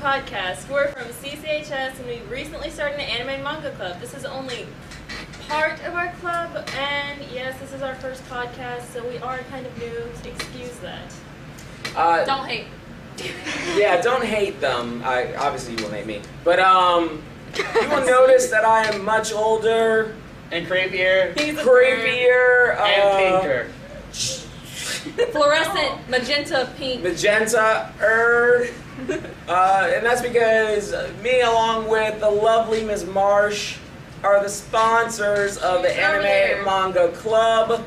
podcast. We're from CCHS and we recently started an anime manga club. This is only part of our club, and yes, this is our first podcast, so we are kind of new, so excuse that. Don't hate. Yeah, don't hate them. Obviously you will hate me. But you will notice that I am much older. And creepier. Creepier. And pinker. Fluorescent, magenta, pink. Magenta, and that's because me along with the lovely Ms. Marsh are the sponsors of the Anime Manga Club.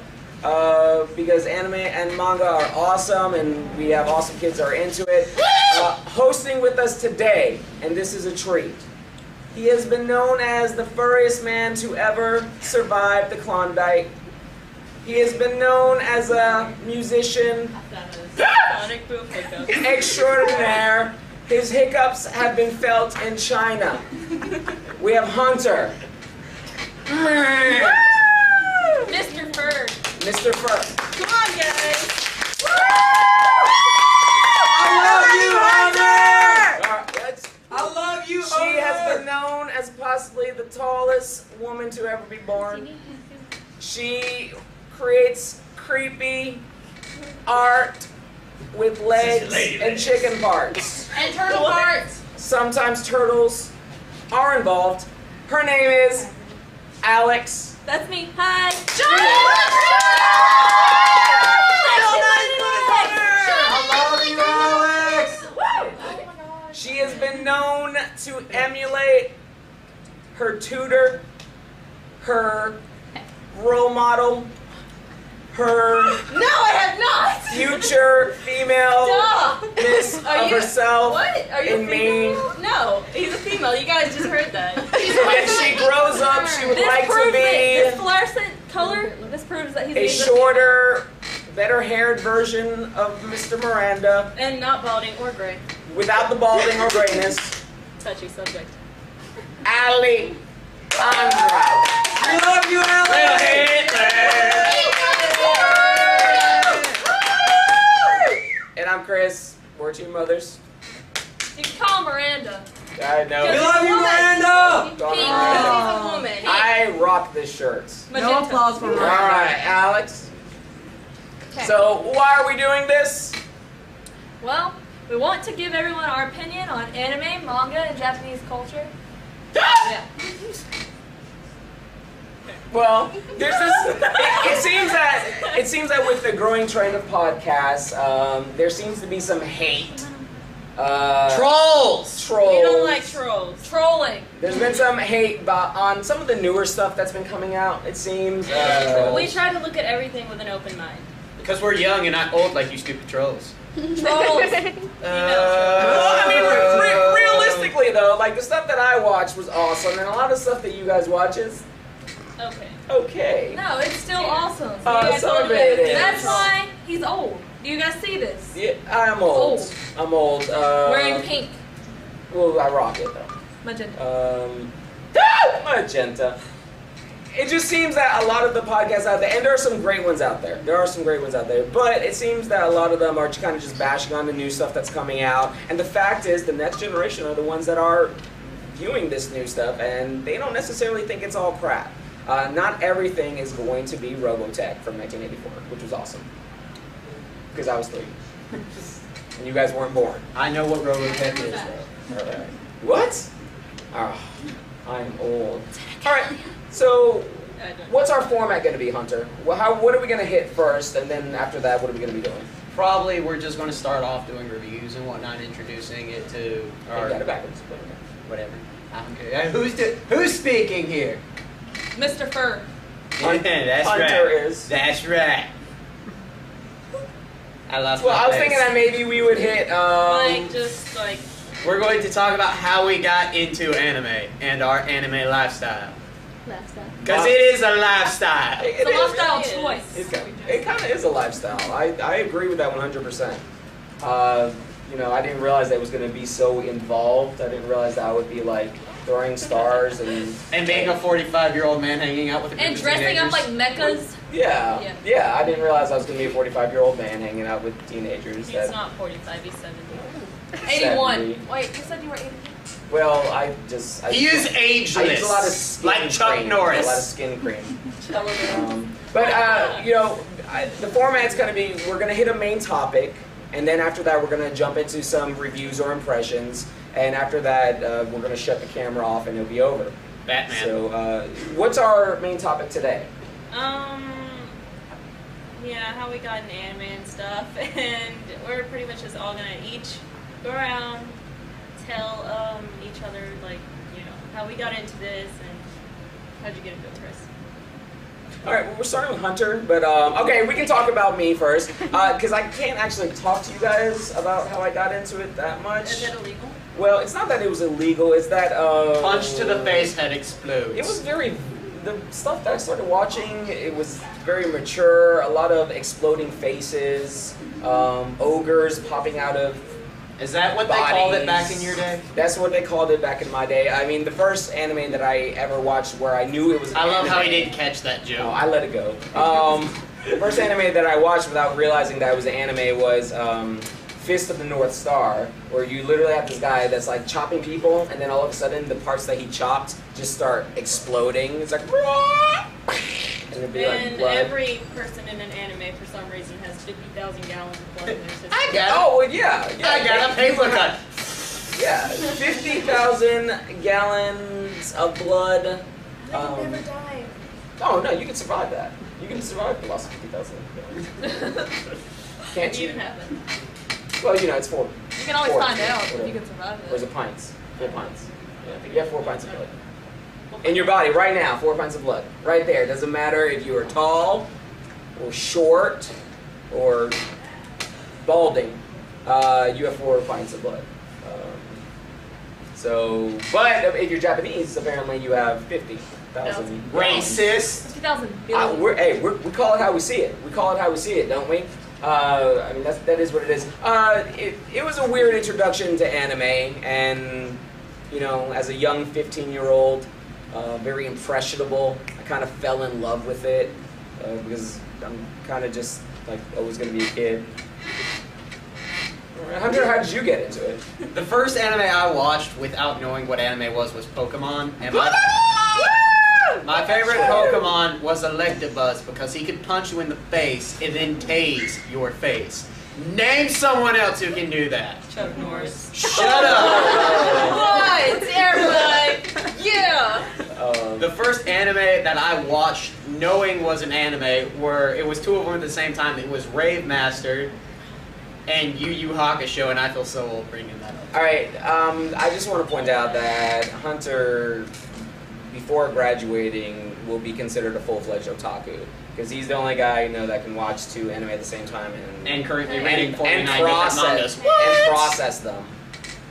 Because anime and manga are awesome and we have awesome kids that are into it. Hosting with us today, and this is a treat, he has been known as the furriest man to ever survive the Klondike. He has been known as a musician extraordinaire. His hiccups have been felt in China. We have Hunter. Mr. Fur. Mr. Fur. Come on, guys. I love you, Hunter! I love you, She has been known as possibly the tallest woman to ever be born. She creates creepy art with legs and chicken parts. And turtle parts. Sometimes turtles are involved. Her name is Alex. That's me. Hi. I love you, Alex. She has been known to emulate her tutor, her role model, her future female miss of herself. What? Are you in me. No, he's a female. You guys just heard that. When she grows up, she would like to This be fluorescent color. This proves that he's a shorter, better-haired version of Mr. Miranda, and not balding or gray. without the balding or grayness. Touchy subject. Ali. We love you, Alex! And I'm Chris. We're two mothers. You can call him Miranda. I know. We love you, Miranda! Don't Pink, Miranda. he's a woman. I rock this shirt. Magenta. No applause for Miranda. Alright, Alex. Okay. So, why are we doing this? Well, we want to give everyone our opinion on anime, manga, and Japanese culture. Yeah. Well, there's this. It seems that with the growing trend of podcasts, there seems to be some hate. Trolls! We don't like trolls. Trolling. There's been some hate on some of the newer stuff that's been coming out. It seems. We try to look at everything with an open mind. Because we're young and not old like you stupid trolls. Trolls. Well, I mean, realistically though, like the stuff that I watched was awesome, and a lot of stuff that you guys watch is Okay. okay. No, it's still awesome. Some of it is. That's why he's old. Do you guys see this? Yeah, I'm old. Old. I'm old. Wearing pink. Well, I rock it though. Magenta. Magenta. It just seems that a lot of the podcasts out there, and there are some great ones out there. There are some great ones out there, but it seems that a lot of them are kind of just bashing on the new stuff that's coming out. And the fact is, the next generation are the ones that are viewing this new stuff, and they don't necessarily think it's all crap. Not everything is going to be Robotech from 1984, which was awesome. Because I was 3. And you guys weren't born. I know what Robotech is, though. Alright. What? Oh, I'm old. Alright, so what's our format going to be, Hunter? What are we going to hit first, and then after that, what are we going to be doing? Probably we're just going to start off doing reviews and whatnot, introducing it to our... I got it backwards. Whatever. I'm good. Who's speaking here? Mr. Fur. That's Hunter right. is. That's right. I love Well, I was thinking that maybe we would hit, like. We're going to talk about how we got into anime and our anime lifestyle. Lifestyle. Because it is a lifestyle. It's a lifestyle choice. It kind of is a lifestyle. I agree with that 100%. You know, I didn't realize that it was going to be so involved. I didn't realize that I would be like throwing stars and being a 45-year-old man hanging out with a group And of dressing teenagers. up like mechas. Yeah. I didn't realize I was going to be a 45-year-old man hanging out with teenagers. He's not 45, he's 70. 81. 70. Wait, you said you were 81? Well, He is ageless. I use a lot of skin like Chuck cream. Norris. A lot of skin cream. But you know, the format's gonna be, we're gonna hit a main topic, and then after that we're gonna jump into some reviews or impressions, and after that we're gonna shut the camera off and it'll be over. Batman. So, what's our main topic today? Yeah, how we got into anime and stuff, and we're pretty much just all gonna each go around, tell each other, like, you know, how we got into this, and how'd you get into it, Chris? All right, well, we're starting with Hunter, but okay, we can talk about me first, because I can't actually talk to you guys about how I got into it that much. Is it illegal? Well, it's not that it was illegal, it's that Punch to the face, head explodes. It was the stuff that I started watching, it was very mature, a lot of exploding faces, ogres popping out of Is that what bodies. they called it back in your day? That's what they called it back in my day. I mean, the first anime that I ever watched where I knew it was an I love anime, how he didn't catch that joke. No, I let it go. The first anime that I watched without realizing that it was an anime was Fist of the North Star, where you literally have this guy that's like chopping people, and then all of a sudden the parts that he chopped just start exploding. It's like, and it'd be like blood. Every person in an anime, for some reason, has 50,000 gallons of blood in their system. I got it. Oh, well, yeah. I got a paper cut. Yeah, 50,000 gallons of blood. I never die. Oh, no, you can survive that. You can survive the loss of 50,000 gallons. Can't It you? even happen. Well, you know, it's 4. You can always 4, find out if whatever. you can survive Or is it. it pints? 4 pints. Yeah, you have 4 pints of blood. In your body, right now, 4 pints of blood. Right there. Doesn't matter if you are tall, or short, or balding. You have 4 pints of blood. But if you're Japanese, apparently you have 50,000. Racist. 50,000 billion. We call it how we see it. We call it how we see it, don't we? I mean, that is what it is. It was a weird introduction to anime, and, you know, as a young 15-year-old, very impressionable, I kind of fell in love with it, because I'm kind of just, like, always going to be a kid. Hunter, how did you get into it? The first anime I watched without knowing what anime was Pokemon, and my favorite Pokemon was Electabuzz because he could punch you in the face and then tase your face. Name someone else who can do that. Chuck Norris. Shut up! What? Everybody! Yeah! The first anime that I watched knowing was an anime, it was 2 of them at the same time. It was Rave Master and Yu Yu Hakusho, and I feel so old bringing that up. Alright, I just want to point out that Hunter, before graduating, will be considered a full-fledged otaku. Because he's the only guy I know that can watch 2 anime at the same time And currently reading 49 and different mangas. and process them.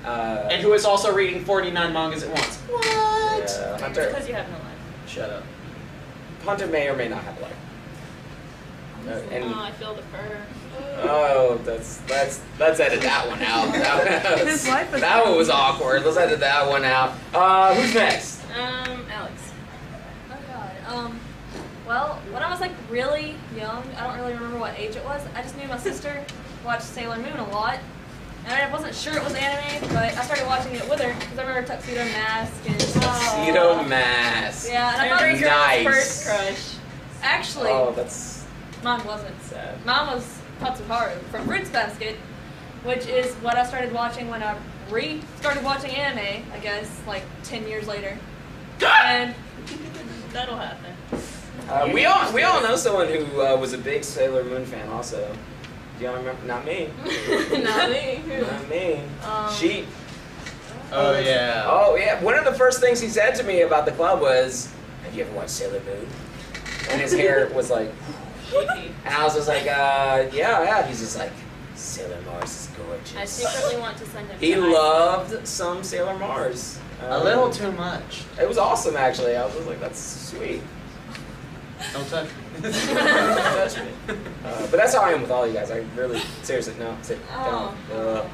And who is also reading 49 mangas at once. What? Yeah, It's Hunter, because you have no life. Shut up. Hunter may or may not have life. And Oh, I feel the fur. oh, let's edit that one out. His life is That one was awkward. Let's edit that one out. Who's next? Alex. Oh god. Well, when I was like really young, I don't really remember what age it was. I just knew my sister watched Sailor Moon a lot, and I wasn't sure it was anime, but I started watching it with her because I remember Tuxedo Mask and Tuxedo Mask. yeah, and I I thought remember Nice. your first crush. actually Oh, that's mine wasn't. sad. Mine was Hatsuharu from Fruits Basket, which is what I started watching when I started watching anime, I guess, like 10 years later. And That'll happen. We all know someone who was a big Sailor Moon fan. Also, do y'all remember? Not me. Not me. Not me. Um, She. Oh, yeah. Oh yeah. One of the first things he said to me about the club was, "Have you ever watched Sailor Moon?" And his hair was like, Shaky. and I was just like, "Yeah, I have." He's just like, "Sailor Mars is gorgeous." I secretly want to send him. He to loved some Sailor Mars. A little too much. It was awesome, actually. I was just like, "That's sweet." Don't touch me. Don't touch me. But that's how I am with all you guys. I really, seriously, no. Oh.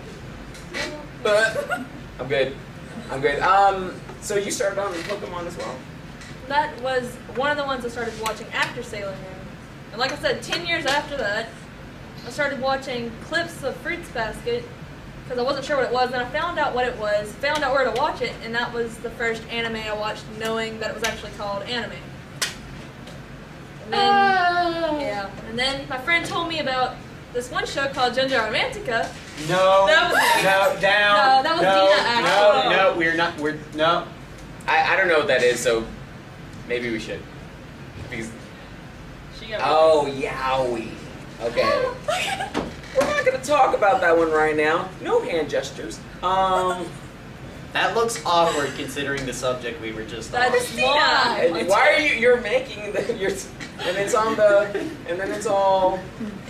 But I'm good. I'm good. So you started on Pokemon as well? that was one of the ones I started watching after Sailor Moon. And like I said, 10 years after that, I started watching clips of Fruits Basket, because I wasn't sure what it was. Then I found out what it was, found out where to watch it, and that was the first anime I watched, knowing that it was actually called anime. And then, yeah, and then my friend told me about this one show called Ginger Romantica. No, That was- no, down. No, that was Dina, actually. No, we're not, no. I don't know what that is, so maybe we should. Because She got oh, yowie. Okay. We're not gonna talk about that one right now. No hand gestures. That looks awkward considering the subject we were just on. That's Dina. And why are you're making the and it's on the and then it's all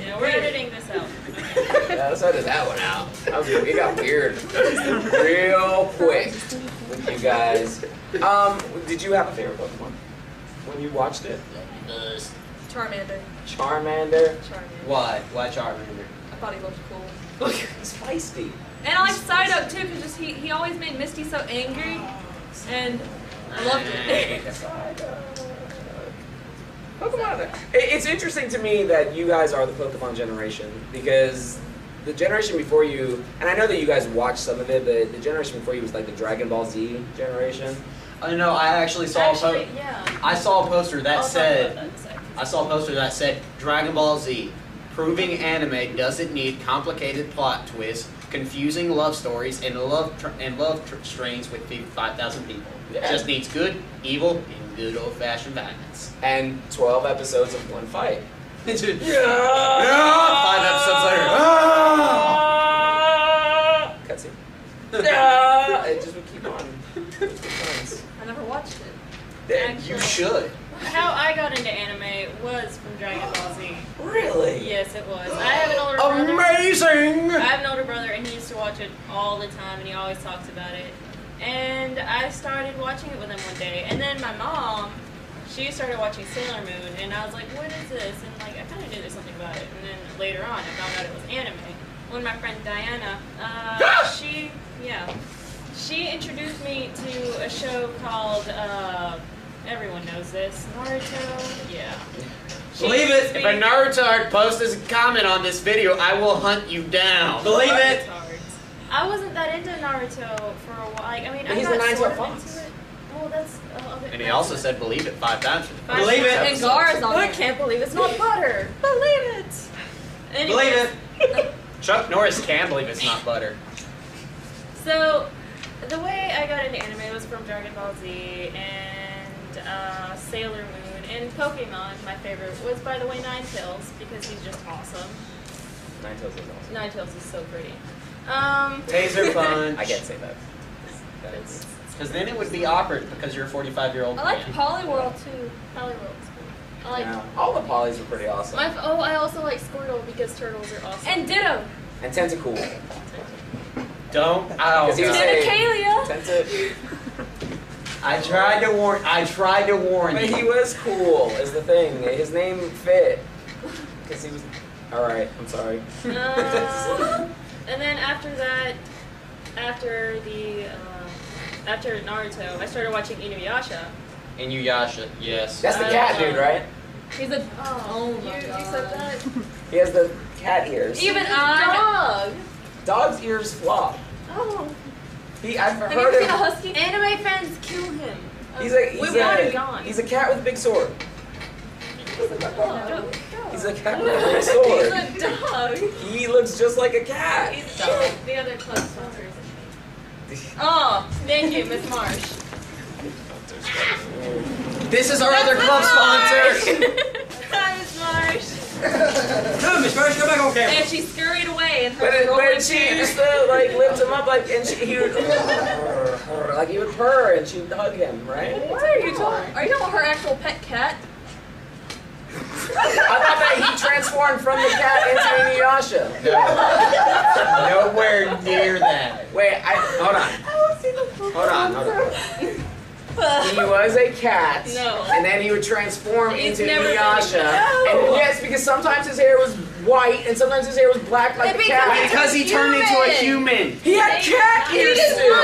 Yeah, we're editing this out. yeah, let's edit that one out. It got weird real quick with you guys. Did you have a favorite Pokemon when you watched it? Charmander. Charmander. Charmander. Why? Why Charmander? I thought he looked cool. He's feisty. And I like Psyduck too, because just he always made Misty so angry, and I loved it. Pokemon. It's interesting to me that you guys are the Pokemon generation because the generation before you, and I know that you guys watched some of it, but the generation before you was like the Dragon Ball Z generation. No, I actually saw Yeah. I saw a poster that I'll talk said about that in a second. I saw a poster that said Dragon Ball Z, proving anime doesn't need complicated plot twists, confusing love stories, and love strains with 5,000 people. It Yeah. just needs good, evil, and good old-fashioned violence. And 12 episodes of one fight. Yeah. 5 episodes later. Ah! Cutscene. It just would keep on. I never watched it. You should. How I got into anime was from Dragon Ball Z. Really? Yes, it was. I have an older brother. Amazing! I have an older brother, and he used to watch it all the time, and he always talks about it. And I started watching it with him one day, and then my mom, she started watching Sailor Moon, and I was like, what is this? And like, I kind of knew there's something about it. And then later on, I found out it was anime. When my friend Diana, she introduced me to a show called, everyone knows this, Naruto. Yeah. Believe it, if a Naruto posts a comment on this video, I will hunt you down. Believe it! I wasn't that into Naruto for a while. Like, I mean, But he's I the got Nine-Tailed sort of Fox. into it. Well, that's And he also said believe it 5 times. Five Believe it! times. And Gar's on I it. can't believe it's not butter. Believe it. Anyways, Believe it! Chuck Norris can believe it's not butter. So, the way I got into anime was from Dragon Ball Z and Sailor Moon and Pokemon. My favorite was, by the way, Ninetales because he's just awesome. Ninetales is awesome. Ninetales is so pretty. Taser punch. I can't say that. That's Because then it would be awkward because you're a 45-year-old I like man. Poliwhirl too. Poliwhirl's cool. I like. yeah. All the polys are pretty awesome. I also like Squirtle because turtles are awesome. And Ditto. And Tentacool. Don't. Oh, Because he was God. saying- Tentacalia. Tenta. I tried to warn But you. he was cool, is the thing. His name fit. Because he was. Alright, I'm sorry. And then after that, after Naruto, I started watching Inuyasha. Inuyasha, yes. That's the cat dude, right? He's a. Oh my you god. said that? He has the cat ears. Even I. Dog. Dog's ears flop. Oh. I've Have you heard ever seen a him. husky? Anime fans kill him. He's we want him gone. He's a cat with a big sword. Oh, He's a cat with a big sword. He's a dog. He looks just like a cat. He's a dog. The other club sponsors. Oh, thank you, Miss Marsh. This is our other club sponsor. Hi, Miss Marsh. No, Miss Marsh, go back on camera. And she scurried away in her But rolling she chair. used to like lift him up like, and he would like he would purr and she'd hug him, right? What are you talking? Are you talking about her actual pet cat? I thought that he transformed from the cat into Inuyasha. Nowhere near that. Wait, hold on. He was a cat, No. and then he would transform He's into never been Inuyasha. a- And yes, because sometimes his hair was white, and sometimes his hair was black like a cat. Because he turned into a human. He had cat ears He too.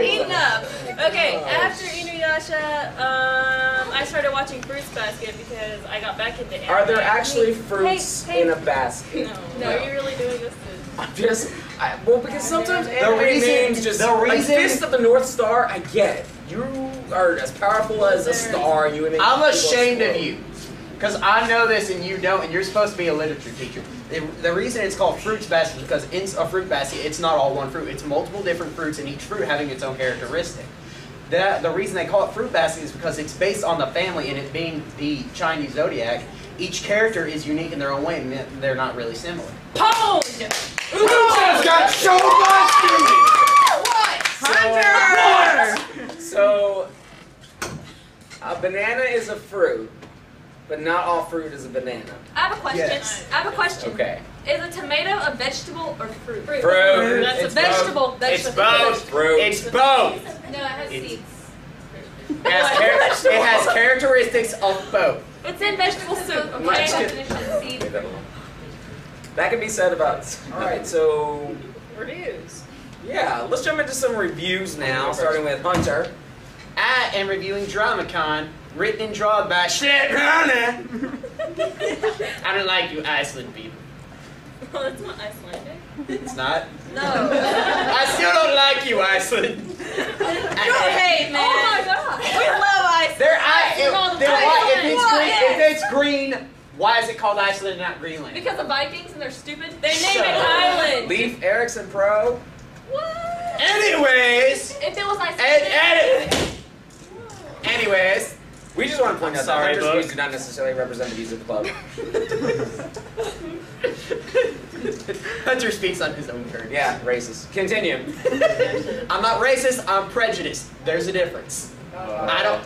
Eat enough. Okay, after Inuyasha, I started watching Fruits Basket because I got back into anime. Are there actually fruits Hey. in a basket? No. Are you really doing this? I'm just, Well, because sometimes anime names just like Fist of the North Star. I get it. You are as powerful as a star. You would make I'm ashamed of you. Because I know this and you don't, and you're supposed to be a literature teacher. The reason it's called Fruits Basket is because in a fruit basket, it's not all one fruit. It's multiple different fruits, and each fruit having its own characteristic. The reason they call it Fruit Basket is because it's based on the family, and it being the Chinese zodiac, each character is unique in their own way, and they're not really similar. Pwned! Ucha's got so Hunter! So, a banana is a fruit, but not all fruit is a banana. I have a question. Yes. I have a question. Okay. Is a tomato a vegetable or fruit? Fruit. That's It's a vegetable. It's That's both. Fruit. It's both. No, it has It's- seeds. It has characteristics of both. It's in vegetable soup. Okay, Much- definition seeds. That can be said about. Alright, so. Reviews. Yeah, let's jump into some reviews now, starting with Hunter. I am reviewing DramaCon, written and drawn by Rana. I don't like you Iceland people. Well, that's not Icelandic. It's not? No. I still don't like you, Iceland. Hey, man. Oh my god. We love Iceland. If it's green, why is it called Iceland and not Greenland? Because of Vikings and they're stupid. They name Shut it up. Island. Leaf Erickson Pro. What? Anyways, If it was Icelandic. anyways, We just want to point out that Sorry, Hunter's Book. views do not necessarily represent the views of the club. Hunter speaks on his own terms. Yeah, racist. Continue. I'm not racist. I'm prejudiced. There's a difference. I don't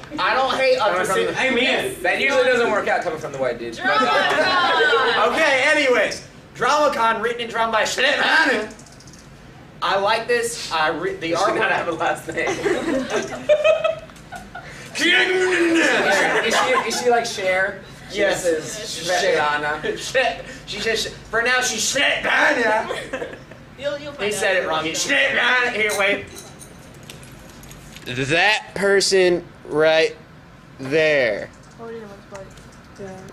hate Coming from the- Amen. That usually doesn't work out coming from the white dude. Okay, anyways. DramaCon, written and drawn by Rana. I like this. The You should not have a artwork. last name. Is she like Cher? She Yes. says Svetlana. She says, for now, she's Svetlana. You'll He find said out. it wrong. He's Svetlana. Here, wait. That person right there.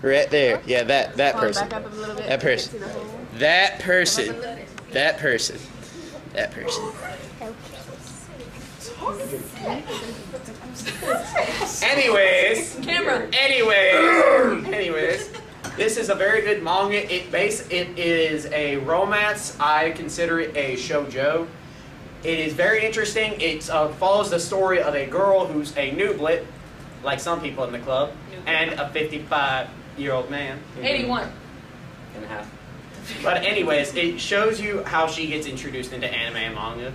Right there. Yeah, that person. That person. That person. That person. That person. Anyways. Camera. Anyways. This is a very good manga. It is a romance. I consider it a shoujo. It is very interesting. It follows the story of a girl who's a nooblet, like some people in the club, and a 55-year-old man. 81. And a half. But anyways, it shows you how she gets introduced into anime and manga.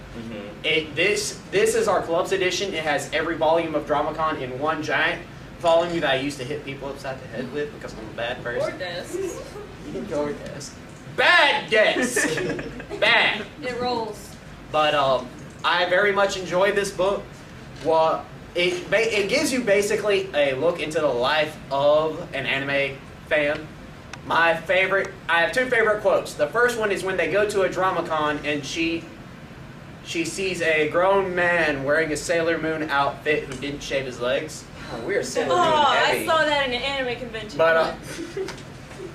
This is our club's edition. It has every volume of DramaCon in one giant volume that I used to hit people upside the head with because I'm a bad Or person. desks. Your desk. Bad desk. Bad. It rolls. But I very much enjoy this book. Well, it gives you basically a look into the life of an anime fan. I have two favorite quotes. The first one is when they go to a DramaCon and she sees a grown man wearing a Sailor Moon outfit who didn't shave his legs. Oh, we are so Oh, I heavy. saw that in an anime convention. But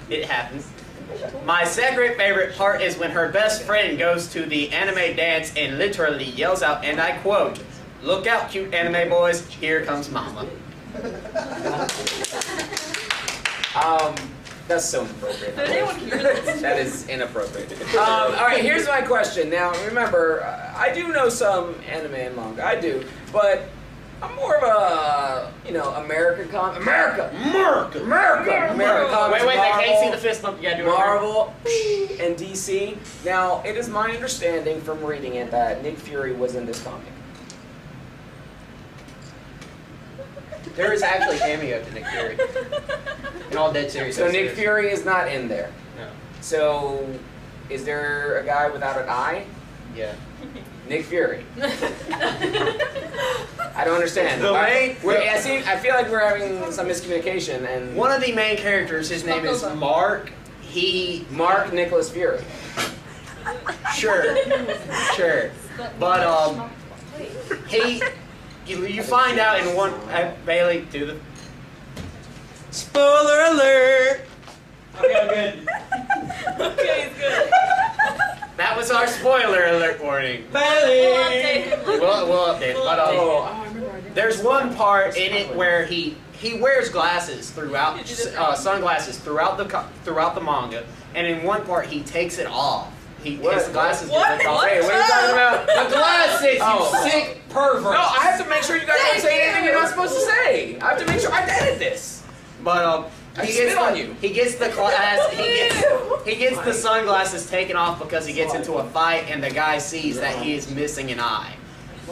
it happens. My second favorite part is when her best friend goes to the anime dance and literally yells out, and I quote, "Look out, cute anime boys, here comes mama." That's so inappropriate. Did anyone hear this? That is inappropriate. All right, here's my question. Now, remember, I do know some anime and manga. I do, but I'm more of a, American comic. America. Comics, Wait, they can't see Marvel, the fist bump. You gotta do it. Marvel and DC. Now, it is my understanding from reading it that Nick Fury was in this comic. There is actually a cameo to Nick Fury. In all dead serious. So Nick Fury is not in there. No. So, is there a guy without an eye? Yeah. Nick Fury. I don't understand. I feel like we're having some miscommunication. And One of the main characters, his name is Mark. Mark Nicholas Fury. Sure. But you find out in one. Bailey, do the. Spoiler alert. Okay, I'm good. Okay, it's good. That was our spoiler alert warning. We'll update him. We'll update. But I remember I did. there's one part in it where he wears glasses throughout, sunglasses throughout the manga, and in one part he takes it off. His glasses get ripped off. Hey, what are you talking about? The glasses, Oh. you sick pervert. No, I have to make sure you guys don't say anything you're not supposed to say. I have to make sure I edit this. But I spit on you. He gets the he gets the sunglasses taken off because he gets into a fight and the guy sees that he is missing an eye.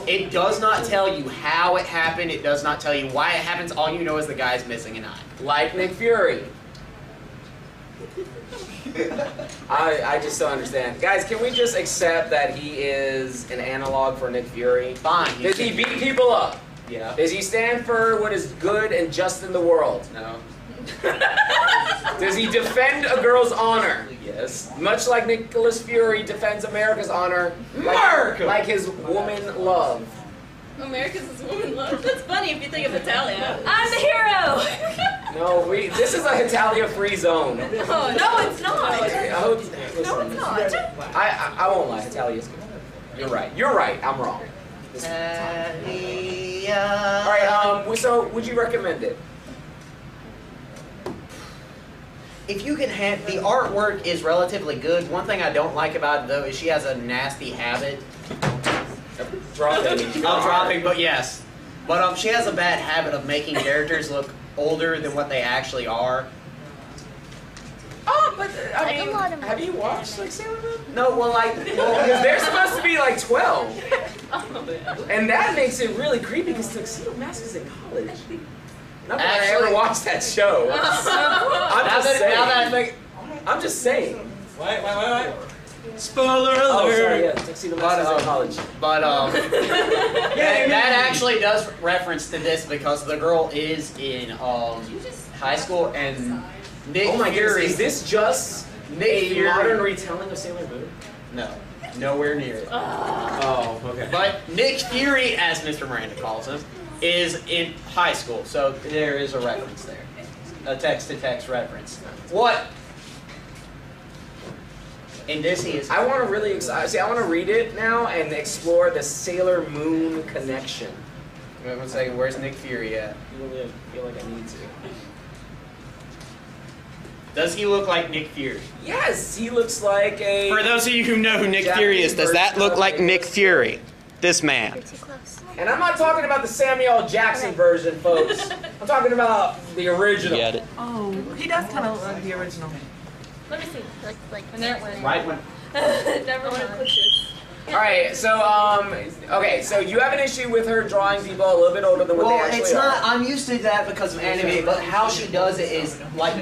It does not tell you how it happened. It does not tell you why it happens. All you know is the guy's missing an eye. Like Nick Fury. I just don't understand. Guys, can we just accept that he is an analog for Nick Fury? Fine. Does he beat people up? Yeah. Does he stand for what is good and just in the world? No. Does he defend a girl's honor? Yes. Much like Nicholas Fury defends America's honor, America! like his woman love. America's his woman love. That's funny if you think of Italia. I'm the hero. No, this is a Italia-free zone. No, No, it's not. I hope, No, listen, it's not. I won't lie. Italia's good. You're right. You're right. I'm wrong. All right. So, would you recommend it? If you can have the artwork is relatively good. One thing I don't like about it though is she has a nasty habit. Dropping. I'm dropping, but yes. But she has a bad habit of making characters look older than what they actually are. Oh, but I Like a mean, lot of have you watched like Sailor Moon? No, well, like, Because they're supposed to be like 12, and that makes it really creepy because Tuxedo Mask is in college. Not that I Actually- ever watched that show. I'm now just saying. that I think, I'm just saying. Wait. Spoiler alert! Oh, sorry, yeah, Tuxedo Mask is in college. but that actually does reference to this because the girl is in high school and Nick Oh my Fury. goodness, is this just Nick a Fury? modern retelling of Sailor Moon? No, nowhere near it. Oh, okay. But Nick Fury, as Mr. Miranda calls him, is in high school, so there is a reference there. A text-to-text reference. What? In this he is... I want to really, see, I want to read it now and explore the Sailor Moon connection. I'm gonna say, where's Nick Fury at? I really feel like I need to. Does he look like Nick Fury? Yes, he looks like a... For those of you who know who Nick Japanese Fury is, does that version look of like like Nick this. Fury? This man. You're too close. And I'm not talking about the Samuel L. Jackson version, folks. I'm talking about the original. Get it? Oh, he does kind of look like the original. Let me see. Like And there it went. Right when... Never mind. All right, so okay, so you have an issue with her drawing people a little bit older than what they Well, actually it's not. are. I'm used to that because of anime, but how she does it is like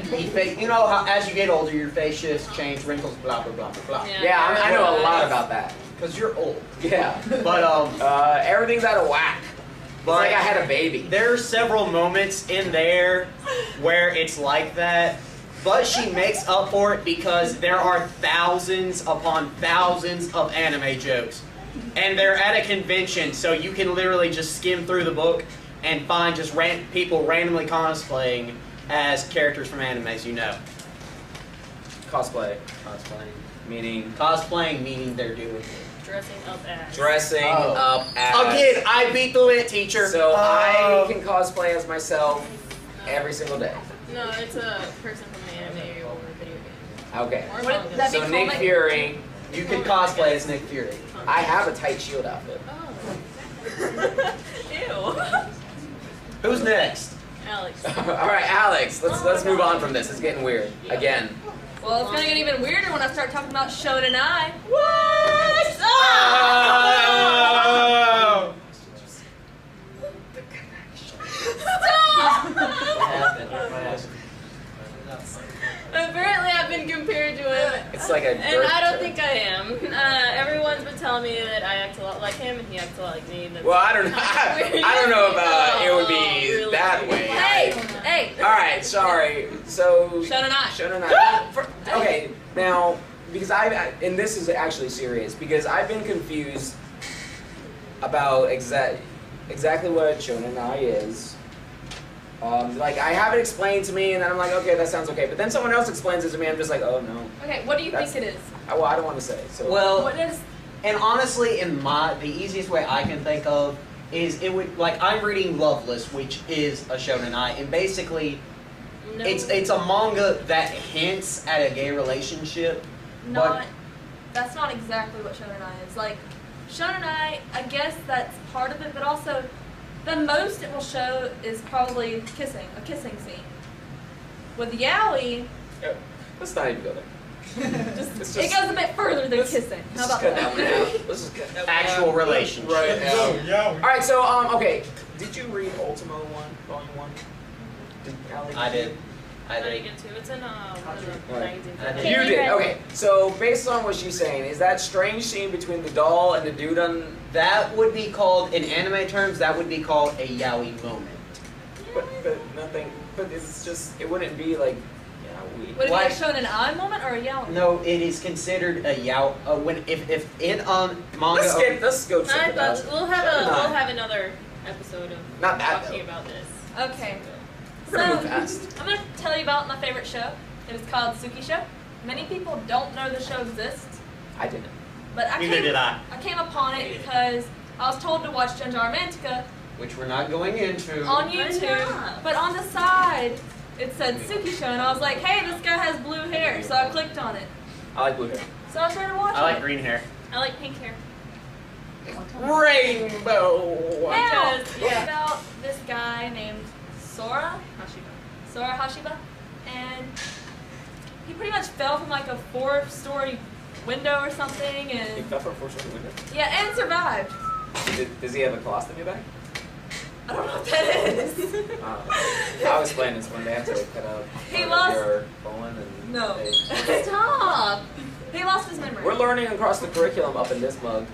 you know how as you get older, your face just change, wrinkles, blah blah blah blah blah. Yeah, I know a lot about that. Because you're old. Yeah, But everything's out of whack. It's like I had a baby. there are several moments in there where it's like that. But she makes up for it because there are thousands upon thousands of anime jokes. And they're at a convention, so you can literally just skim through the book and find just people randomly cosplaying as characters from animes you know. Cosplay, Meaning they're doing it. Dressing up as. dressing Oh. up as. Again, I beat the lit teacher. So I can cosplay as myself every single day. No, it's a person from an anime or a video game. Okay. Or What manga. that So be Nick called? Fury, You can cosplay as Nick Fury. I have a tight shield outfit. Oh. Who's next? Ew. Alex. All right, Alex, let's move on from this. It's getting weird again. Well, it's gonna get even weirder when I start talking about Shonen Ai. What? Oh! Stop! What happened? Apparently, I've been compared to him. It's like a And dirt I don't joke. think I am. Everyone's been telling me that I act a lot like him, and he acts a lot like me. That's Well, I don't know. I don't know about it would be Oh, really? that way. Hey, hey. All right, sorry. So Shonen Ai. Shonen Ai. Okay, now because and this is actually serious because I've been confused about exactly what Shonen Ai is. Like I have it explained to me, and then I'm like, okay, that sounds okay. But then someone else explains it to me, I'm just like, oh no. Okay, what do you That's- think it is? Well, I don't want to say. So. Well, What is? and honestly, the easiest way I can think of is it would like I'm reading Loveless, which is a shonenai, and basically No. it's a manga that hints at a gay relationship. Not. That's not exactly what shonenai is. Like, shonenai, I guess that's part of it, but also the most it will show is probably a kissing scene. With yaoi, Yeah, let's not even go there. it goes a bit further than kissing. How about cut that one that? out. Let's just cut that one Actual out. relationship. Right now. Yeah. All right, so okay. Did you read Ultimo 1, Volume 1? I did. I didn't get to. It's in one of the Right. magazines. I did. You Can you did. read- Okay, so based on what she's saying, is that strange scene between the doll and the dude on? That would be called, in anime terms, that would be called a yaoi moment. But nothing. But it's just. It wouldn't be like. Yeah, we. Would it Like- be a shonen moment or a yaoi? No, it is considered a yao. When if in manga. Let's go. Check I it out. thought we'll have another episode of Not that, talking though. about this. Okay. We're gonna move fast. I'm going to tell you about my favorite show. It is called Suki Show. Many people don't know the show exists, I didn't. but Neither did I. I came upon it because I was told to watch Genja Romantica Which we're not going into. on Why YouTube, not? but on the side it said Suki Show, and I was like, hey, this guy has blue hair, so I clicked on it. I like blue hair. So I started watching I like it. green hair. I like pink hair. Rainbow. Now, Because, it's yeah. about this guy named Sora Hashiba, and he pretty much fell from like a 4-story window or something, You and fell from a 4-story window. yeah, and survived. Does he have a colostomy bag? I don't know what that is. I was playing this one. They have to cut out He part of lost- your colon and No. they- Stop. He lost his memory. We're learning across the curriculum up in this mug.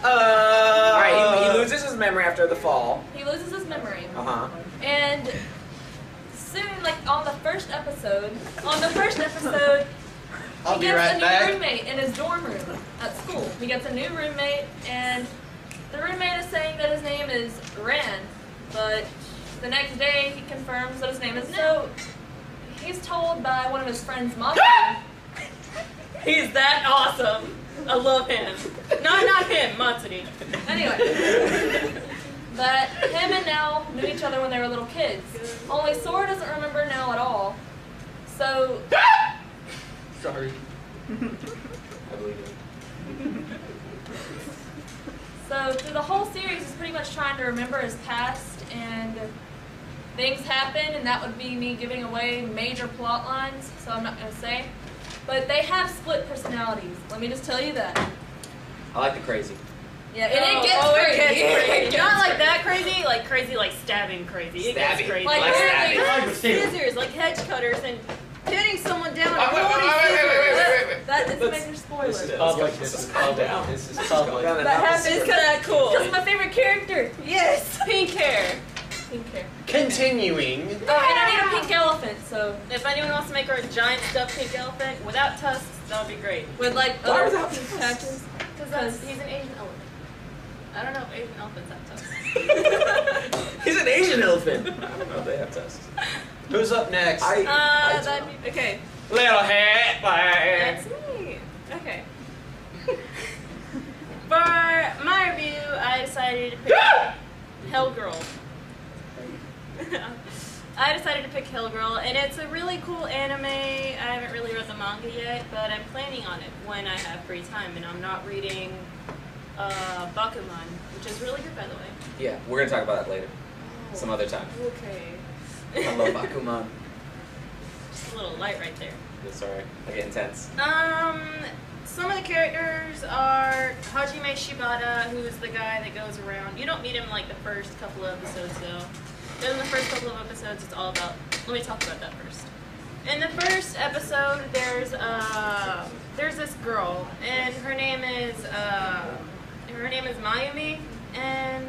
Uh. All right, he loses his memory after the fall. He loses his memory, Uh-huh. and soon, like on the first episode, I'll he be gets right a back. new roommate in his dorm room at school. He gets a new roommate, and the roommate is saying that his name is Ren, but the next day he confirms that his name is No. He's told by one of his friends, Maki. He's that awesome. I love him. Not him, Matsuri. Anyway, that him and Nell knew each other when they were little kids. Only Sora doesn't remember Nell at all. So Sorry. I believe it. So through the whole series, he's pretty much trying to remember his past, and things happen, and that would be me giving away major plot lines, so I'm not going to say. But they have split personalities. Let me just tell you that. I like the crazy. Yeah, and it gets It crazy. gets It crazy. gets Not like crazy. that crazy, like stabbing crazy. It Stabbing. gets crazy. Like, Like literally, stabbing. scissors, like hedge cutters, and hitting someone down. Wait, wait, holding wait, scissors. wait. that is a Let's- major spoiler. This is Let's public. go. This is Calm public. down. This is Calm public. down and That have a happens It's secret. kind of cool. Because my favorite character. Yes, pink hair. Pink hair. Continuing. Oh, and I need a pink elephant, so If anyone wants to make her a giant stuffed pink elephant without tusks, that would be great. with like Why other without pink tusks? patches. Because he's an Asian elephant. I don't know if Asian elephants have tusks. He's an Asian elephant. I don't know if they have tusks. Who's up next? I That'd be okay. Little hat. That's me. Okay. For my review, I decided to pick Hellgirl. I decided to pick Hellgirl, and it's a really cool anime. I haven't really read the manga yet, but I'm planning on it when I have free time, and I'm not reading Bakuman, which is really good, by the way. Yeah, we're gonna talk about that later. Some other time. Okay. I love Bakuman. Just a little light right there. Sorry, I get intense. Some of the characters are Hajime Shibata, who's the guy that goes around. You don't meet him like the first couple of episodes, though. But in the first couple of episodes, it's all about. Let me talk about that first. In the first episode, there's this girl, and her name is Mayumi, and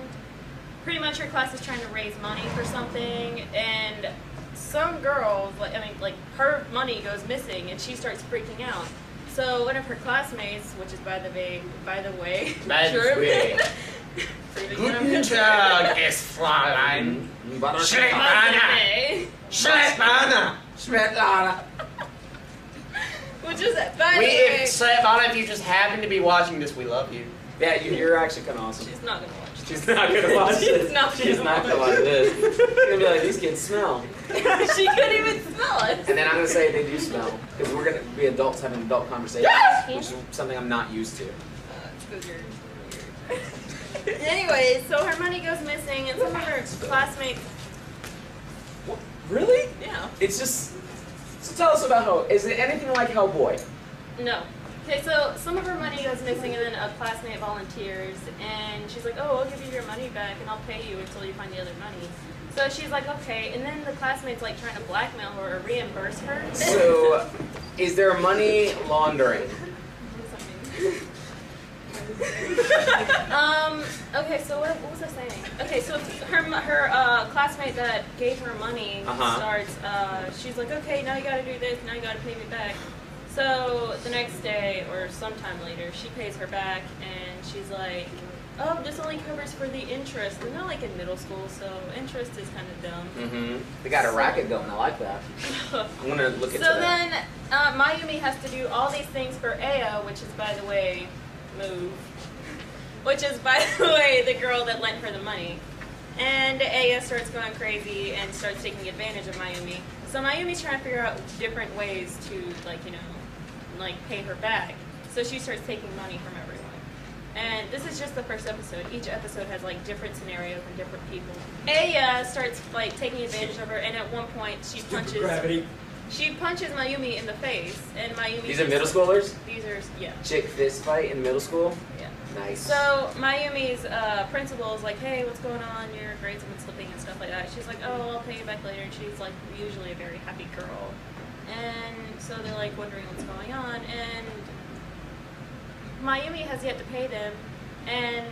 pretty much her class is trying to raise money for something, and some girl, like her money goes missing, and she starts freaking out. So one of her classmates, which is by the way, By the way. Guten Tag, es Fräulein. Svetlana. Svetlana. Svetlana. Which is, by the We, way, if Savannah, if you just happen to be watching this, we love you. Yeah, you're actually kind of awesome. she's not gonna watch. She's not gonna watch She's this. not She's gonna not gonna watch this. She's gonna be like, these kids smell. She couldn't even smell it. And then I'm gonna say they do smell. Because we're gonna be adults having adult conversations, which is something I'm not used to. It's 'cause you're weird. Anyway, so her money goes missing, and some of her classmates. What? Really? Yeah. It's just. So tell us about Hell. Is it anything like Hellboy? No. Okay, so some of her money goes missing, and then a classmate volunteers, and she's like, "Oh, I'll give you your money back, and I'll pay you until you find the other money." So she's like, "Okay," and then the classmate's like trying to blackmail her or reimburse her. So, is there money laundering? Okay, so what was I saying? Okay, so her classmate that gave her money starts, she's like, "Okay, now you gotta do this, now you gotta pay me back." So the next day, or sometime later, she pays her back, and she's like, "Oh, this only covers for the interest." And they're like in middle school, so interest is kind of dumb. Mm-hmm. They got a racket going, I like that. I'm gonna look into So that. then, Mayumi has to do all these things for Aya, which is, by the way, which is, by the way, the girl that lent her the money. And Aya starts going crazy and starts taking advantage of Mayumi. So Mayumi's trying to figure out different ways to, pay her back. So she starts taking money from everyone. And this is just the first episode. Each episode has, different scenarios and different people. Aya starts, taking advantage of her, and at one point she punches... Gravity. She punches Mayumi in the face, and Mayumi... These are middle schoolers? These are, yeah. Chick fist fight in middle school? Yeah. Nice. So Mayumi's principal is like, "Hey, what's going on? Your grades have been slipping and stuff like that." She's like, "Oh, I'll pay you back later." And she's usually a very happy girl. And so they're wondering what's going on. And Mayumi has yet to pay them. And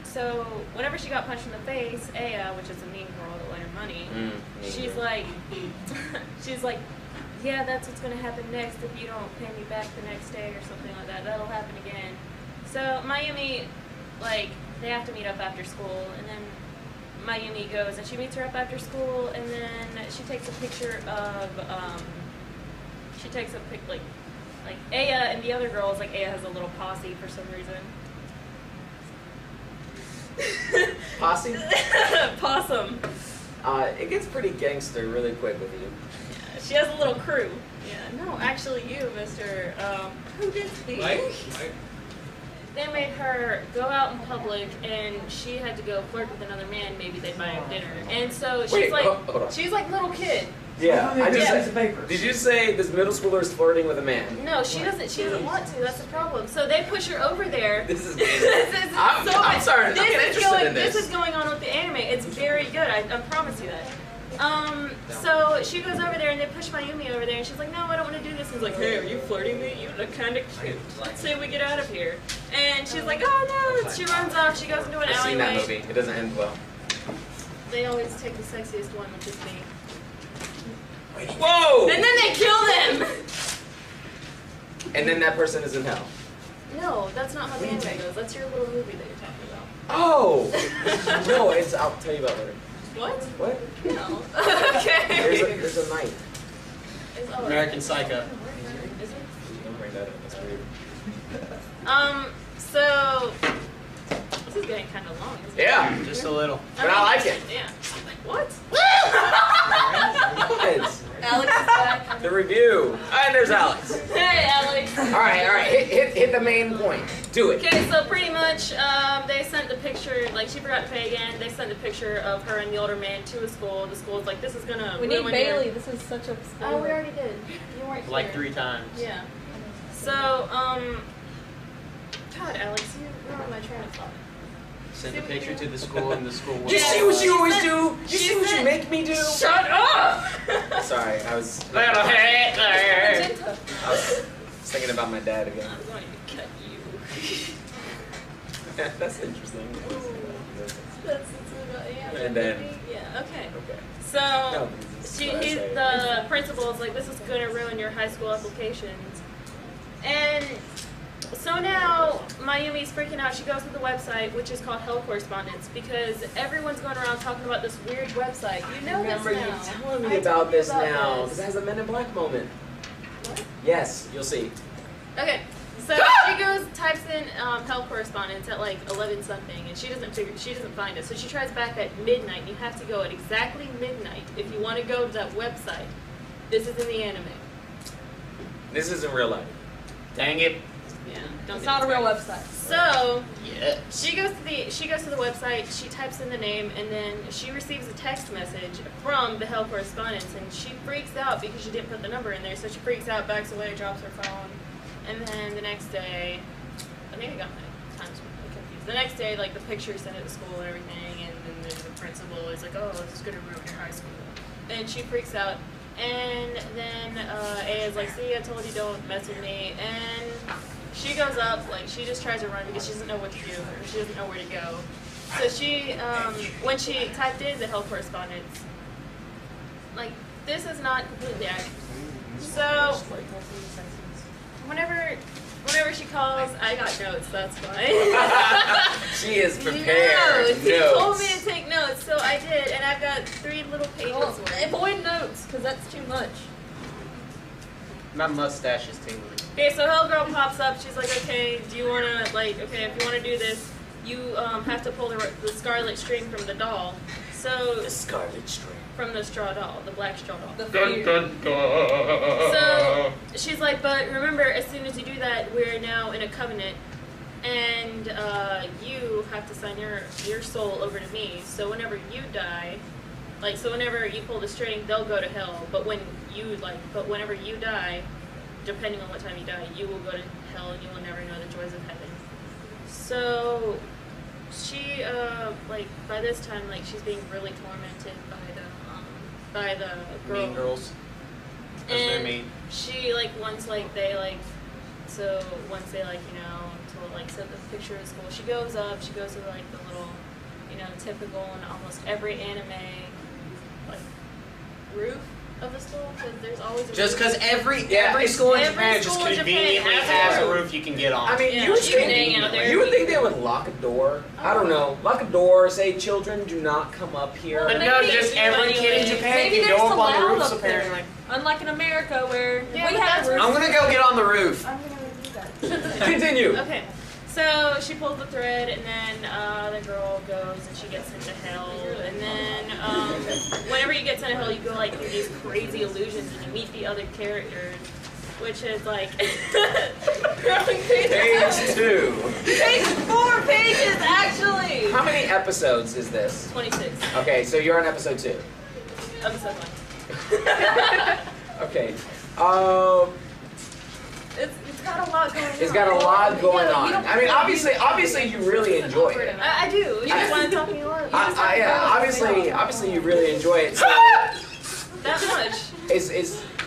so whenever she got punched in the face, Aya, which is a mean girl that lent her money, she's like, "Yeah, that's what's going to happen next if you don't pay me back the next day," or something like that. That'll happen again. So Mayumi, they have to meet up after school, and then Mayumi goes and she meets her up after school, and then she takes a picture of, Aya and the other girls, Aya has a little posse for some reason. Posse? Possum. It gets pretty gangster really quick with you. Yeah, she has a little crew. Yeah, no, actually you, Mr. Who did these? Mike. They made her go out in public, and she had to go flirt with another man. Maybe they'd buy her dinner, and so she's Wait, like, hold on. she's like little kid. Yeah, I just piece of paper. Did you say this middle schooler is flirting with a man? No, she doesn't. She doesn't want to. That's the problem. So they push her over there. This is I'm sorry. I'm getting interested in this. This is going on with the anime. It's very good. I promise you that. So she goes over there and they push Mayumi over there, and she's like, "No, I don't want to do this." And he's like, "Hey, are you flirting me? You look kind of cute. Let's say we get out of here." And she's like, "Oh no!" She runs off. She goes into an I've seen that alleyway. movie. It doesn't end well. They always take the sexiest one, which is me. Whoa! And then they kill them. And then that person is in hell. No, that's not how the anime goes. That's your little movie that you're talking about. Oh! No, I'll tell you about later. What? What? No. Okay. There's a knight. American Psycho. Is it? Don't bring that up. That's weird. So this is getting kind of long, isn't it? Yeah, Just a little. but I like it. Yeah. What? Guys, Alex is back. the review. And there's Alex. Hey, Alex. All right. Hit the main point. Do it. Okay, so pretty much, they sent the picture, she forgot to pay again. They sent the picture of her and the older man to a school. The school's like, "This is gonna We need ruin Bailey. your-" This is such a. Oh, we already did. You weren't here. Like 3 times. Yeah. So, God, Alex, you ruined my train of thought. Sent the picture to the school, and the school was... You see what you always do? You see what you make me do? Shut up! Sorry, I was Magenta. thinking about my dad again. I'm going to cut you. That's interesting. Yeah. And then- Yeah, okay. Okay. So, No, this is what I say. the principal is like, "This is going to ruin your high school applications." And so now Mayumi's freaking out. She goes to the website, which is called Hell Correspondence, because everyone's going around talking about this weird website. You know this Remember now. you telling me I about told you this about now. this. Because it has a Men in Black moment. What? Yes, you'll see. Okay, so she types in hell correspondence at like 11 something, and she doesn't find it. So she tries back at midnight. You have to go at exactly midnight if you want to go to that website. This is in the anime. This isn't real life. Dang it. Yeah, It's not a real website. So Yeah. she goes to the website. She types in the name, and then she receives a text message from the hell correspondence, and she freaks out because she didn't put the number in there. So she freaks out, backs away, drops her phone, and then the next day, I think I got my times confused. The next day, like the picture is sent to the school and everything, and then the principal is like, "Oh, this is gonna ruin your high school," and she freaks out. And then A is like, "See, I told you don't mess with me," and she goes up, like, she just tries to run because she doesn't know what to do, or she doesn't know where to go. So she, when she typed in the hell correspondence, like, this is not completely accurate. So, whenever she calls, I got notes, that's why. She is prepared. Notes. He told me to take notes, so I did, and I've got 3 little pages Well, worth. avoid notes, because that's too much. My mustache is tingling. Okay, so Hellgirl pops up. She's like, "Okay, do you wanna okay? If you wanna do this, you have to pull the scarlet string from the doll. So The scarlet string. from the straw doll, the black straw doll. The Dun, fear. dun, dun. So she's like, but remember, as soon as you do that, we're now in a covenant, and you have to sign your soul over to me. So whenever you die, so whenever you pull the string, they'll go to hell. But whenever you die, depending on what time you die, you will go to hell, and you will never know the joys of heaven." So she by this time, she's being really tormented by the girl. Mean girls. Because they're And mean. she once they set the picture of school, she goes up, she goes to the little, typical and almost every anime roof of the school, because there's always a Just roof. because every Yeah, school in every Japan just school in Japan conveniently has has a a roof. roof you can get on. I mean, Yeah, you would she can hang out think there. you would think they would lock a door. I don't know. Lock a door. Say, "Children, do not come up here." But Well, no, maybe just it's every kid in anyway. Japan Maybe can they're go up just on the allowed roofs up there. apparently. Unlike in America, where Yeah, we but have that's a roof. I'm gonna go get on the roof. I'm gonna do that. Continue. Okay, so she pulls the thread, and then the girl goes and she gets into hell, and then whenever you get into hell, you go through these crazy illusions, and you meet the other characters, which is growing pages. Page 2. Page 4 pages, actually! How many episodes is this? 26, Okay, so you're on episode 2. episode 1. Okay. It's got a lot going on. It's got a lot going Yeah, on. you don't- I mean, obviously, you really enjoy it. I do. You just want to talk me a lot. Obviously, you really enjoy it. So, That much.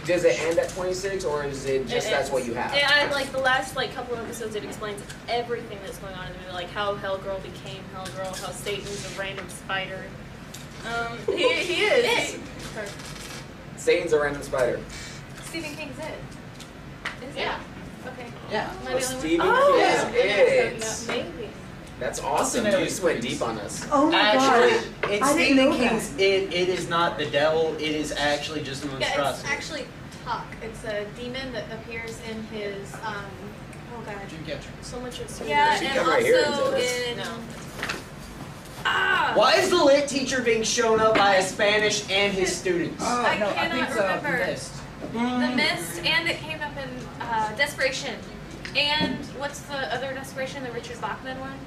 does it end at 26, or is it just that's what you have? Yeah, the last couple of episodes, it explains everything that's going on in the movie, how Hellgirl became Hellgirl, how Satan's a random spider. He is. Satan's a random spider. Stephen King's it. Is Yeah. Okay. Yeah. Am I the only one? Stephen Oh, King is yeah. it. Maybe. That's awesome. You just went deep on us. Oh my Actually, god. in I didn't Stephen know King's, that. it is not the devil. It is actually just a Yeah, it's monstrosity. actually Tuck. It's a demon that appears in his, oh god. So much of Yeah, She and come right here and also says. in, No. Why is the lit teacher being shown up by a Spanish and his students? Oh, I no, I cannot think so. remember. Mist. The Mist, and it came up in Desperation. And what's the other Desperation, the Richard Bachman one?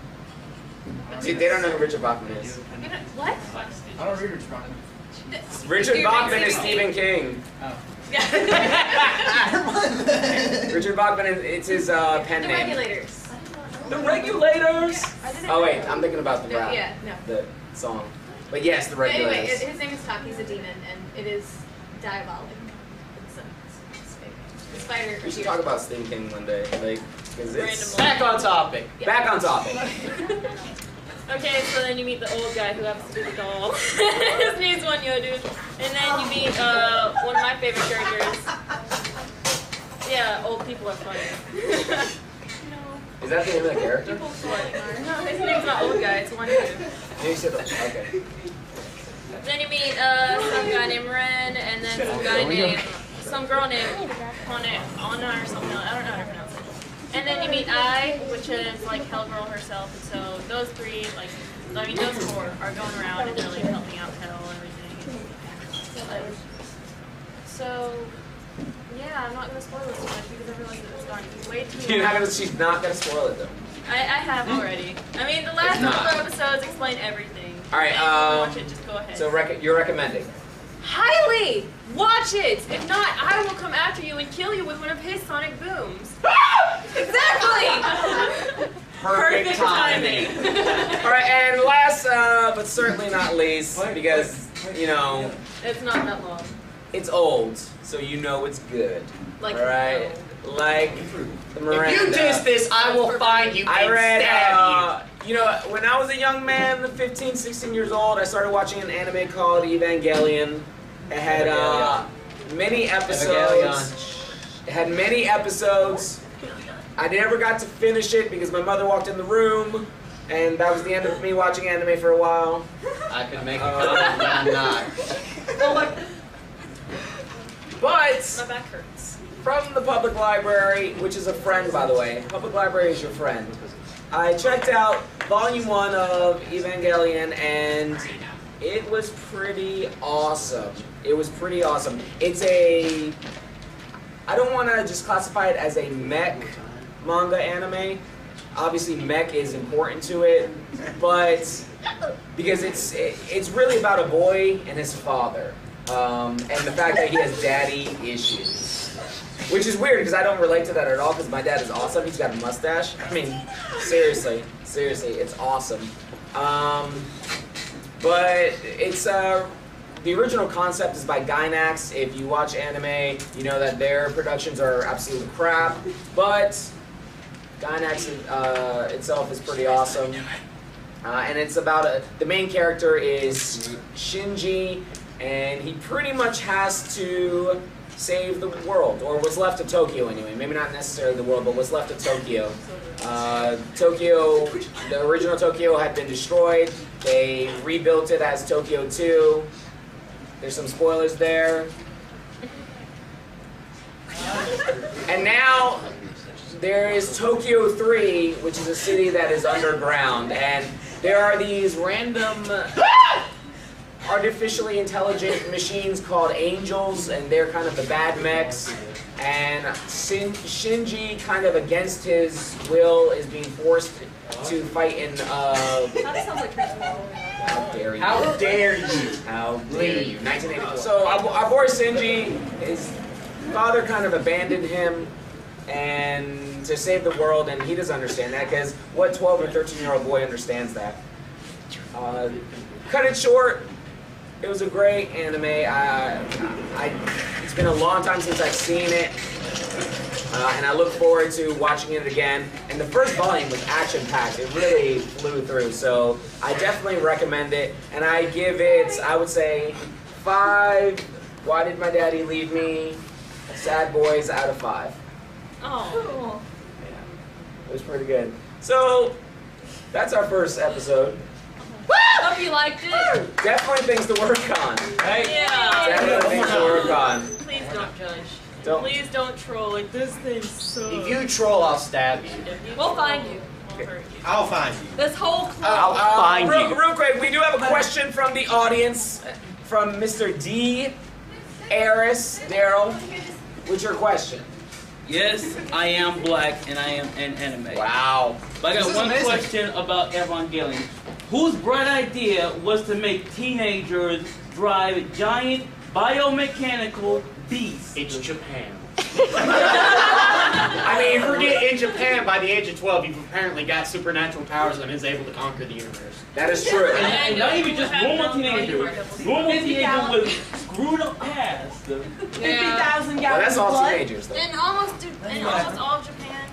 See, they don't know who Richard Bachman is. You know, what? I don't read Richard Bachman. Richard You're Bachman being is Stephen King. Oh. Richard Bachman, it's his pen The name. Regulators. The Regulators! I didn't Oh wait, know. I'm thinking about the No, rap. yeah, no. The song. But yes, the But anyway, Regulators. his name is Tuck. He's a demon, and it is diabolic. It's fake. The spider. We should talk about Stephen King one day. Because it's... Back on topic. Back on topic. Okay, so then you meet the old guy who happens to be the doll. His name's Wanyodu. And then you meet one of my favorite characters. Yeah, old people are funny. Is that the name of the character? No, his name's not old guy, it's Wanyodu. You said that. Okay. Then you meet some guy named Ren, and then some girl named Anna or something. I don't know how to pronounce it. And then you meet Ai, which is like Hellgirl herself. And so those three, like, I mean, those four are going around and they're like helping out Hell and everything. So, yeah, I'm not going to spoil it too much because I realize that it's gone way too long. She's not gonna spoil it though. I have already. I mean, the last couple of episodes explain everything. All right. If you watch it, just go ahead. So you're recommending? Highly! Watch it! If not, I will come after you and kill you with one of his sonic booms. Exactly! Perfect timing. All right, and last but certainly not least, because you know It's not that long. it's old, so you know it's good. Like, all right, like the Miranda. If you diss this, I will find you I and read, stab you know, when I was a young man, 15, 16 years old, I started watching an anime called Evangelion. It had many episodes. It had many episodes. I never got to finish it because my mother walked in the room, and that was the end of me watching anime for a while. I could make a comment, but I'm not. But My back hurts. from the public library, which is a friend, by the way. Public library is your friend. I checked out Volume 1 of Evangelion, and it was pretty awesome. It was pretty awesome. It's a... I don't want to just classify it as a mech manga anime. Obviously, mech is important to it, but because it's really about a boy and his father, and the fact that he has daddy issues, which is weird because I don't relate to that at all. Because my dad is awesome. He's got a mustache. I mean, seriously, it's awesome. But it's the original concept is by Gainax. If you watch anime, you know that their productions are absolute crap, but Gainax itself is pretty awesome. And it's about the main character is Shinji, and he pretty much has to save the world, or what's left of Tokyo anyway. Maybe not necessarily the world, but what's left of Tokyo. Tokyo, the original Tokyo had been destroyed. They rebuilt it as Tokyo 2. There's some spoilers there. And now there is Tokyo 3, which is a city that is underground, and there are these random artificially intelligent machines called angels, and they're kind of the bad mechs. And Shinji, kind of against his will, is being forced to fight in. That sounds like Transformers. How dare you? How dare you? How dare you? 1984. So our boy Shinji, his father kind of abandoned him and to save the world, and he doesn't understand that because what 12 or 13-year-old boy understands that? Cut it short. It was a great anime. It's been a long time since I've seen it, and I look forward to watching it again. And the first volume was action-packed. It really flew through, so I definitely recommend it. And I give it, I would say, 5 Why Did My Daddy Leave Me? Sad Boys out of 5. Oh. Yeah, it was pretty good. So, that's our first episode. Hope you liked it. Definitely things to work on. Right? Yeah. Definitely things to work on. Please don't judge. Don't. Please don't troll. Like, this thing sucks. If you troll, I'll stab you. We'll find you. I'll hurt you. I'll find you. This whole club. I'll find you. Real quick, we do have a question from the audience, from Mr. D. Aris Daryl. What's your question? Yes, I am black and I am an anime. Wow. But I This got is one amazing. question about Evangelion. Whose bright idea was to make teenagers drive giant biomechanical beasts? It's Japan. I mean, forget in Japan, by the age of 12, you've apparently got supernatural powers and is able to conquer the universe. That is true. And not even just normal teenagers. Normal teenagers with screwed up past. 50,000 Well, gallons that's of all blood. teenagers, though. In almost all of Japan,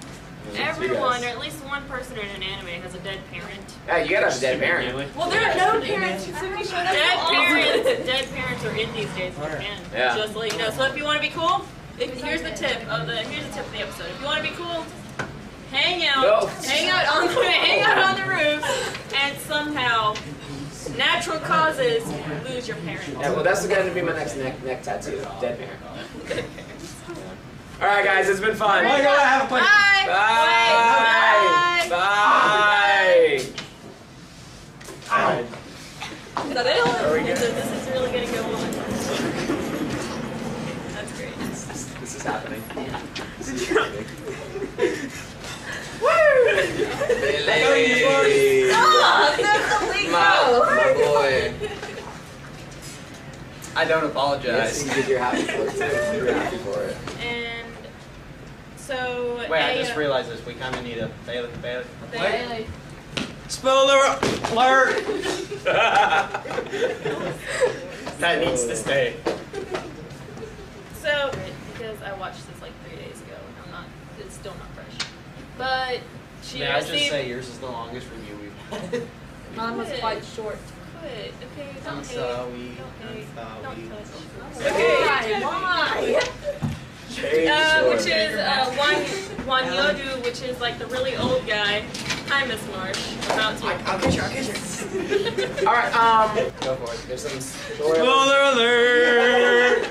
everyone, or at least one person in an anime, has a dead parent. Yeah, you gotta have a dead parent. Well, there are no parents who took me show. Dead parents are in these days in Japan. Yeah. Just to let you know. So if you want to be cool, here's the tip of the episode. If you want to be cool, hang out on the roof, and somehow natural causes lose your parent. Yeah, well, that's going to be my next neck tattoo. Dead parent. All right, guys, it's been fun. Oh my God, I have a question. Bye. Bye. Bye. Bye. Is that it? Are we good? This is really gonna go on. That's great. This is happening. My boy. I don't apologize. Because you're happy for it too. You're happy for it. And so. Wait, I just realized this. We kind of need a Bailey. Bailey. Spoiler alert! That needs to stay. So, because I watched this like 3 days ago, and it's still not fresh. But she May I just received. say yours is the longest review we've had? Mine was quite short. Quit. Okay, I'm don't hate. sorry. Don't I'm hate. sorry. Don't touch. Okay. Why? Which is one Yodu, which is like the really old guy. Hi, Miss Marsh. About to. I'll get you. All right. Go for it. There's some Spoiler alert!